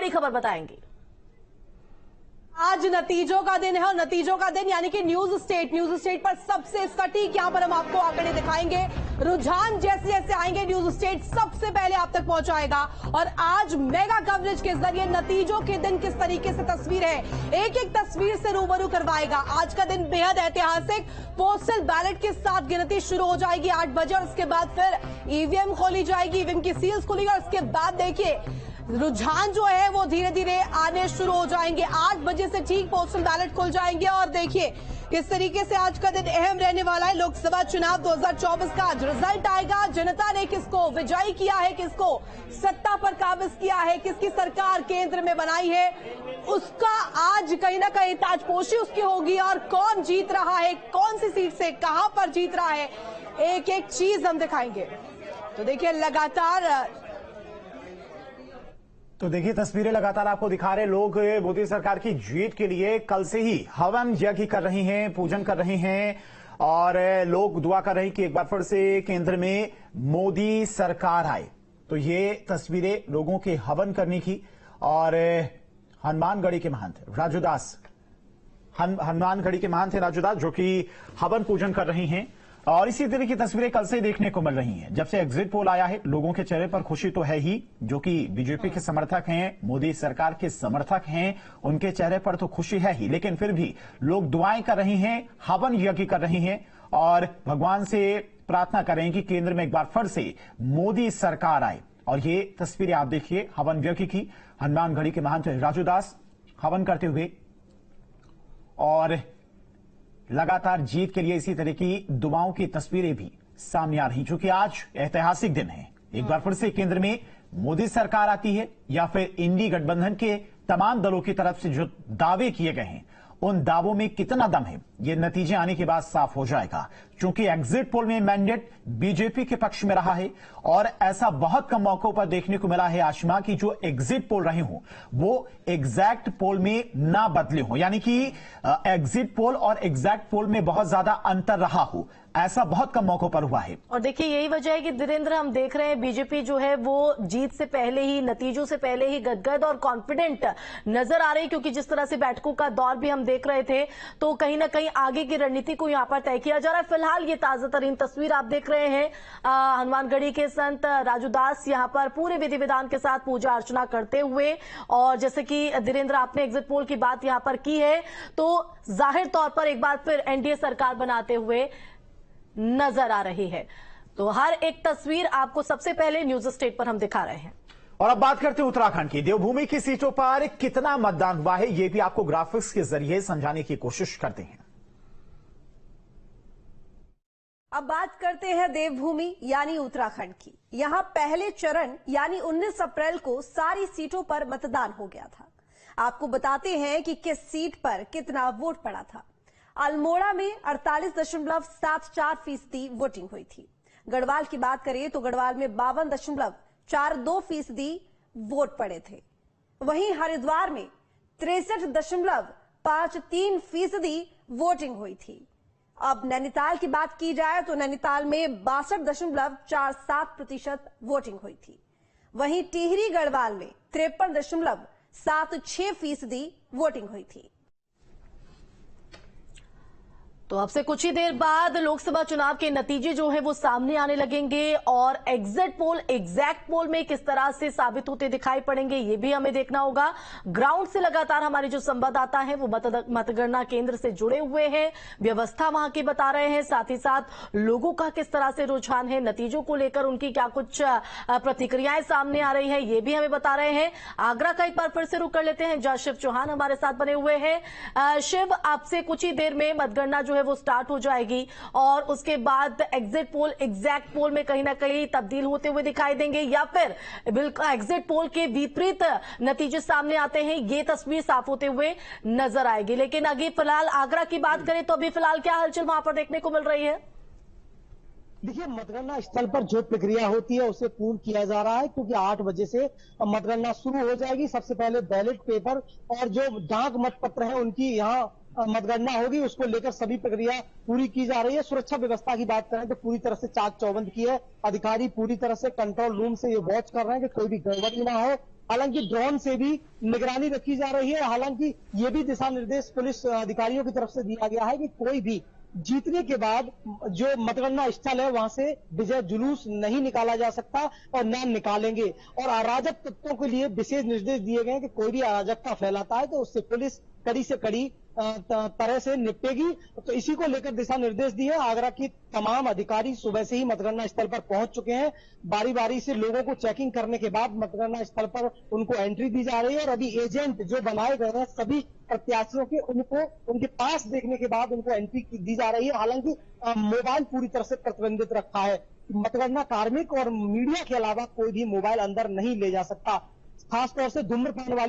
बड़ी खबर बताएंगे। आज नतीजों का दिन है और नतीजों का दिन यानी कि न्यूज स्टेट पर सबसे सटीक यहां पर हम आपको आंकड़े दिखाएंगे। रुझान जैसे जैसे आएंगे न्यूज स्टेट सबसे पहले आप तक पहुंचाएगा। और आज मेगा कवरेज के जरिए नतीजों के दिन किस तरीके से तस्वीर है, एक एक तस्वीर से रूबरू करवाएगा। आज का दिन बेहद ऐतिहासिक। पोस्टल बैलेट के साथ गिनती शुरू हो जाएगी 8 बजे और उसके बाद फिर ईवीएम खोली जाएगी, ईवीएम की सील्स खुलेगी और उसके बाद देखिए रुझान जो है वो धीरे धीरे आने शुरू हो जाएंगे। 8 बजे से ठीक पोस्टल बैलेट खुल जाएंगे और देखिए किस तरीके से आज का दिन अहम रहने वाला है। लोकसभा चुनाव 2024 का आज रिजल्ट आएगा। जनता ने किसको विजयी किया है, किसको सत्ता पर काबिज किया है, किसकी सरकार केंद्र में बनाई है, उसका आज कहीं ना कहीं ताजपोशी उसकी होगी। और कौन जीत रहा है, कौन सी सीट से कहां पर जीत रहा है, एक एक चीज हम दिखाएंगे। तो देखिए तस्वीरें लगातार आपको दिखा रहे लोग मोदी सरकार की जीत के लिए कल से ही हवन यज्ञ कर रहे हैं, पूजन कर रहे हैं और लोग दुआ कर रहे हैं कि एक बार फिर से केंद्र में मोदी सरकार आए। तो ये तस्वीरें लोगों के हवन करने की और हनुमानगढ़ी के महंत राजूदास हनुमानगढ़ी के महंत है राजूदास जो कि हवन पूजन कर रही हैं। और इसी तरह की तस्वीरें कल से देखने को मिल रही हैं। जब से एग्जिट पोल आया है लोगों के चेहरे पर खुशी तो है ही, जो कि बीजेपी के समर्थक हैं, मोदी सरकार के समर्थक हैं, उनके चेहरे पर तो खुशी है ही, लेकिन फिर भी लोग दुआएं कर रहे हैं, हवन यज्ञ कर रहे हैं और भगवान से प्रार्थना कर रहे हैं कि केंद्र में एक बार फिर से मोदी सरकार आए। और ये तस्वीरें आप देखिए हवन यज्ञ की, हनुमानगढ़ी के महंत राजूदास हवन करते हुए और लगातार जीत के लिए इसी तरह की दुआओं की तस्वीरें भी सामने आ रही, क्योंकि आज ऐतिहासिक दिन है। एक बार फिर से केंद्र में मोदी सरकार आती है या फिर इंडी गठबंधन के तमाम दलों की तरफ से जो दावे किए गए हैं उन दावों में कितना दम है ये नतीजे आने के बाद साफ हो जाएगा। क्योंकि एग्जिट पोल में मैंडेट बीजेपी के पक्ष में रहा है और ऐसा बहुत कम मौकों पर देखने को मिला है आशमा की जो एग्जिट पोल रहे हों वो एग्जैक्ट पोल में ना बदले हों, यानी कि एग्जिट पोल और एग्जैक्ट पोल में बहुत ज्यादा अंतर रहा हो, ऐसा बहुत कम मौकों पर हुआ है। और देखिए यही वजह है कि धीरेन्द्र हम देख रहे हैं बीजेपी जो है वो जीत से पहले ही, नतीजों से पहले ही गदगद और कॉन्फिडेंट नजर आ रही, क्योंकि जिस तरह से बैठकों का दौर भी हम देख रहे थे तो कहीं ना कहीं आगे की रणनीति को यहां पर तय किया जा रहा है। फिलहाल ये ताजा तरीन तस्वीर आप देख रहे हैं, हनुमानगढ़ी के संत राजूदास यहां पर पूरे विधि विधान के साथ पूजा अर्चना करते हुए, और जैसे कि धीरेन्द्र आपने एग्जिट पोल की बात यहां पर की है, तो जाहिर तौर पर एक बार फिर एनडीए सरकार बनाते हुए नजर आ रही है। तो हर एक तस्वीर आपको सबसे पहले न्यूज स्टेट पर हम दिखा रहे हैं। और अब बात करते हैं उत्तराखंड की। देवभूमि की सीटों पर कितना मतदान हुआ है ये भी आपको ग्राफिक्स के जरिए समझाने की कोशिश करते हैं। अब बात करते हैं देवभूमि यानी उत्तराखंड की। यहां पहले चरण यानी 19 अप्रैल को सारी सीटों पर मतदान हो गया था। आपको बताते हैं कि किस सीट पर कितना वोट पड़ा था। अल्मोड़ा में 48.74% वोटिंग हुई थी। गढ़वाल की बात करें तो गढ़वाल में 52.42% वोट पड़े थे। वहीं हरिद्वार में 63.53% वोटिंग हुई थी। अब नैनीताल की बात की जाए तो नैनीताल में 62.47% वोटिंग हुई थी। वहीं टिहरी गढ़वाल में 53.76% वोटिंग हुई थी। तो अब से कुछ ही देर बाद लोकसभा चुनाव के नतीजे जो है वो सामने आने लगेंगे और एग्जिट पोल एग्जैक्ट पोल में किस तरह से साबित होते दिखाई पड़ेंगे ये भी हमें देखना होगा। ग्राउंड से लगातार हमारे जो संवाददाता हैं वो मतगणना केंद्र से जुड़े हुए हैं, व्यवस्था वहां की बता रहे हैं, साथ ही साथ लोगों का किस तरह से रुझान है, नतीजों को लेकर उनकी क्या कुछ प्रतिक्रियाएं सामने आ रही है ये भी हमें बता रहे हैं। आगरा का एक बार फिर से रुक कर लेते हैं, जहां शिव चौहान हमारे साथ बने हुए हैं। शिव, आपसे कुछ ही देर में मतगणना जो है वो स्टार्ट हो जाएगी और उसके बाद एग्जिट पोल एग्जैक्ट पोल में कहीं ना कहीं तब्दील होते हुए दिखाई देंगे या फिर बिल्कुल एग्जिट पोल के विपरीत नतीजे सामने आते हैं, ये तस्वीर साफ होते हुए नजर आएगी। लेकिन अभी फिलहाल आगरा की बात करें तो अभी फिलहाल क्या हलचल वहां पर देखने को मिल रही है? देखिए, मतगणना स्थल पर जो प्रक्रिया होती है उसे पूर्ण किया जा रहा है, क्योंकि 8 बजे से मतगणना शुरू हो जाएगी। सबसे पहले बैलेट पेपर और जो डाक मतपत्र है उनकी यहाँ मतगणना होगी, उसको लेकर सभी प्रक्रिया पूरी की जा रही है। सुरक्षा व्यवस्था की बात करें तो पूरी तरह से चाक चौबंद की है। अधिकारी पूरी तरह से कंट्रोल रूम से ये वॉच कर रहे हैं कि कोई भी गड़बड़ी ना हो, हालांकि ड्रोन से भी निगरानी रखी जा रही है। हालांकि ये भी दिशा निर्देश पुलिस अधिकारियों की तरफ से दिया गया है कि कोई भी जीतने के बाद जो मतगणना स्थल है वहां से विजय जुलूस नहीं निकाला जा सकता और न निकालेंगे। और अराजक तत्वों के लिए विशेष निर्देश दिए गए हैं कि कोई भी अराजकता फैलाता है तो उससे पुलिस कड़ी से कड़ी तरह से निपटेगी। तो इसी को लेकर दिशा निर्देश दिए। आगरा की तमाम अधिकारी सुबह से ही मतगणना स्थल पर पहुंच चुके हैं। बारी बारी से लोगों को चेकिंग करने के बाद मतगणना स्थल पर उनको एंट्री दी जा रही है। और अभी एजेंट जो बनाए गए हैं सभी प्रत्याशियों के उनको उनके पास देखने के बाद उनको एंट्री दी जा रही है। हालांकि मोबाइल पूरी तरह से प्रतिबंधित रखा है। मतगणना कार्मिक और मीडिया के अलावा कोई भी मोबाइल अंदर नहीं ले जा सकता। खासतौर से धूम्रपान वाली